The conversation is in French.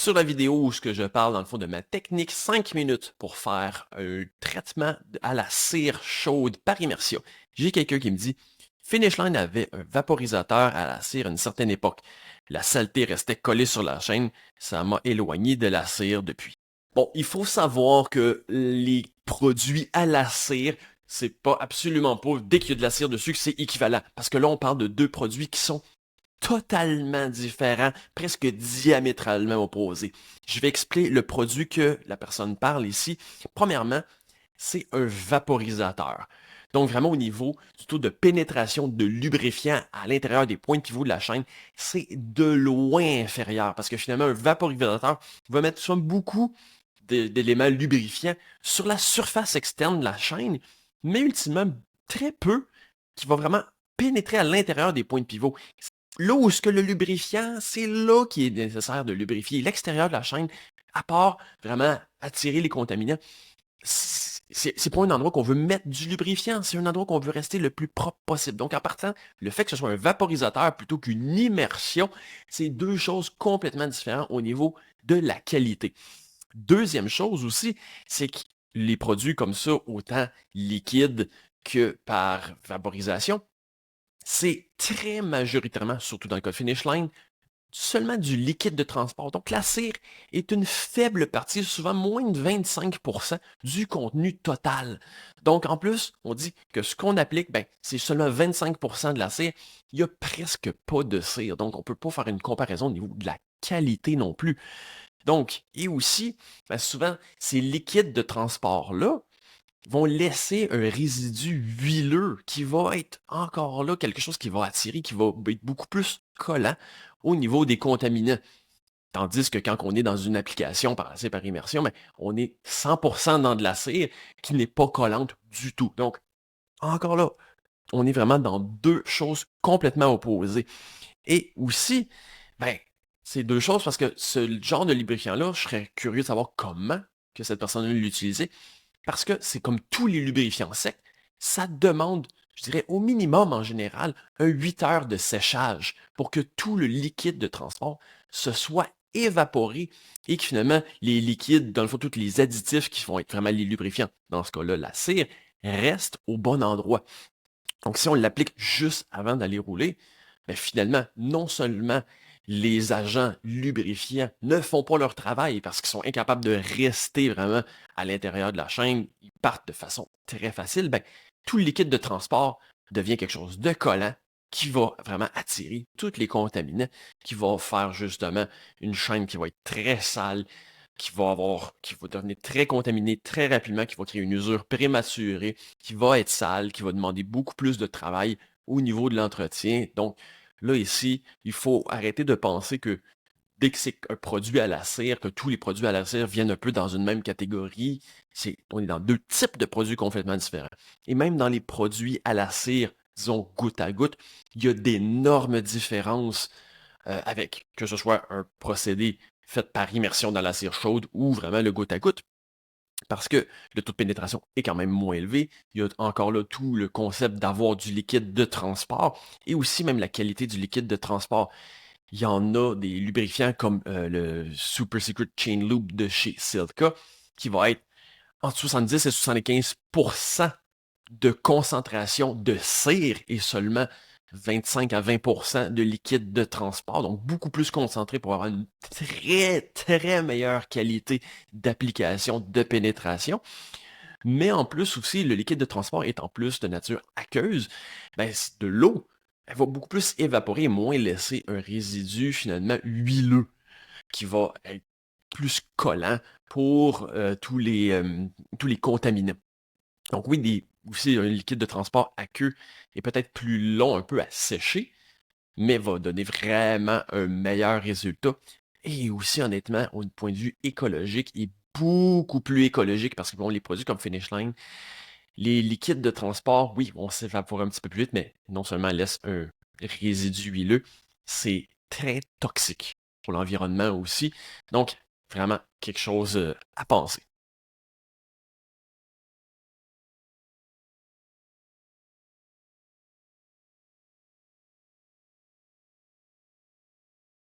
Sur la vidéo où ce que je parle dans le fond de ma technique 5 minutes pour faire un traitement à la cire chaude par immersion, j'ai quelqu'un qui me dit Finish Line avait un vaporisateur à la cire à une certaine époque. La saleté restait collée sur la chaîne, ça m'a éloigné de la cire depuis. Bon, il faut savoir que les produits à la cire, c'est pas absolument pas dès qu'il y a de la cire dessus que c'est équivalent. Parce que là, on parle de deux produits qui sont totalement différents, presque diamétralement opposés. Je vais expliquer le produit que la personne parle ici. Premièrement, c'est un vaporisateur. Donc vraiment au niveau du taux de pénétration de lubrifiant à l'intérieur des points de pivot de la chaîne, c'est de loin inférieur parce que finalement un vaporisateur va mettre souvent beaucoup d'éléments lubrifiants sur la surface externe de la chaîne, mais ultimement très peu qui va vraiment pénétrer à l'intérieur des points de pivot. Là où ce que le lubrifiant, c'est là qu'il est nécessaire de lubrifier l'extérieur de la chaîne, à part vraiment attirer les contaminants. C'est pas un endroit qu'on veut mettre du lubrifiant, c'est un endroit qu'on veut rester le plus propre possible. Donc en partant, le fait que ce soit un vaporisateur plutôt qu'une immersion, c'est deux choses complètement différentes au niveau de la qualité. Deuxième chose aussi, c'est que les produits comme ça, autant liquides que par vaporisation, c'est très majoritairement, surtout dans le cas de Finish Line, seulement du liquide de transport. Donc la cire est une faible partie, souvent moins de 25% du contenu total. Donc en plus, on dit que ce qu'on applique, ben, c'est seulement 25% de la cire. Il n'y a presque pas de cire. Donc on ne peut pas faire une comparaison au niveau de la qualité non plus. Donc, et aussi, ben, souvent, ces liquides de transport-là, vont laisser un résidu huileux qui va être encore là quelque chose qui va attirer, qui va être beaucoup plus collant au niveau des contaminants. Tandis que quand on est dans une application par acide par immersion, ben, on est 100% dans de la cire qui n'est pas collante du tout. Donc, encore là, on est vraiment dans deux choses complètement opposées. Et aussi, ben, c'est deux choses parce que ce genre de lubrifiant-là, je serais curieux de savoir comment que cette personne l'utilisait. Parce que c'est comme tous les lubrifiants secs, ça demande, je dirais au minimum en général, un 8 heures de séchage pour que tout le liquide de transport se soit évaporé et que finalement les liquides, dans le fond, tous les additifs qui vont être vraiment les lubrifiants, dans ce cas-là la cire, restent au bon endroit. Donc si on l'applique juste avant d'aller rouler, ben, finalement, non seulement les agents lubrifiants ne font pas leur travail parce qu'ils sont incapables de rester vraiment à l'intérieur de la chaîne, ils partent de façon très facile, ben, tout le liquide de transport devient quelque chose de collant qui va vraiment attirer tous les contaminants, qui va faire justement une chaîne qui va être très sale, qui va devenir très contaminée très rapidement, qui va créer une usure prématurée, qui va être sale, qui va demander beaucoup plus de travail au niveau de l'entretien. Donc, là, ici, il faut arrêter de penser que dès que c'est un produit à la cire, que tous les produits à la cire viennent un peu dans une même catégorie. On est dans deux types de produits complètement différents. Et même dans les produits à la cire, disons goutte à goutte, il y a d'énormes différences avec que ce soit un procédé fait par immersion dans la cire chaude ou vraiment le goutte à goutte. Parce que le taux de pénétration est quand même moins élevé. Il y a encore là tout le concept d'avoir du liquide de transport et aussi même la qualité du liquide de transport. Il y en a des lubrifiants comme le Super Secret Chain Loop de chez Silka qui va être entre 70 et 75% de concentration de cire et seulement 25 à 20% de liquide de transport, donc beaucoup plus concentré pour avoir une très, très meilleure qualité d'application, de pénétration. Mais en plus aussi, le liquide de transport est en plus de nature aqueuse, ben, c'est de l'eau, elle va beaucoup plus évaporer et moins laisser un résidu finalement huileux qui va être plus collant pour tous les contaminants. Donc oui, aussi un liquide de transport aqueux est peut-être plus long un peu à sécher, mais va donner vraiment un meilleur résultat. Et aussi, honnêtement, au point de vue écologique, est beaucoup plus écologique parce que bon, les produits comme Finish Line, les liquides de transport, oui, vont s'évaporer un petit peu plus vite, mais non seulement laissent un résidu huileux, c'est très toxique pour l'environnement aussi. Donc, vraiment quelque chose à penser.